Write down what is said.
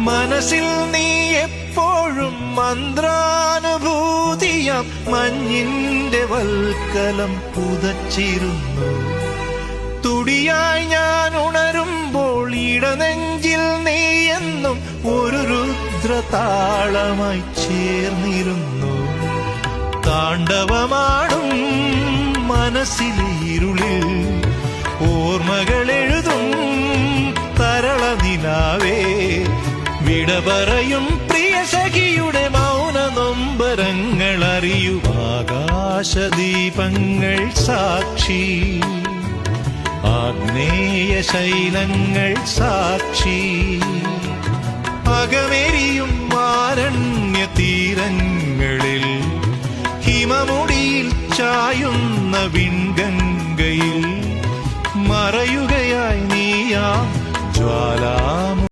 മനസ്സിൽ നീ എപ്പോഴും മന്ത്രാനുഭൂതിയാം മഞ്ഞിന്റെ വൽക്കലം പുതച്ചിരുന്നു. തുടിയായി ഞാൻ ഉണരുമ്പോൾ ഇടനെഞ്ചിൽ നീ എന്നും ഒരു രുദ്രതാളമായി ചേർന്നിരുന്നു. താണ്ഡവമാടും മനസ്സിലെ ഇരുളിൽ ഓർമ്മകളെഴുതും തരള നിലാവേ, വിട പറയും പ്രിയ സഖിയുടെ മൗന നൊമ്പരങ്ങൾ അറിയൂ ആകാശദീപങ്ങൾ സാക്ഷി, ആഗ്നേയ ശൈലങ്ങൾ സാക്ഷി, അകമെരിയും ആരണ്യ തീരങ്ങളിൽ ഹിമമുടിയിൽ ചായുന്ന വിൺഗംഗയിൽ മറയുകയായി നീയാ ജ്വാലാ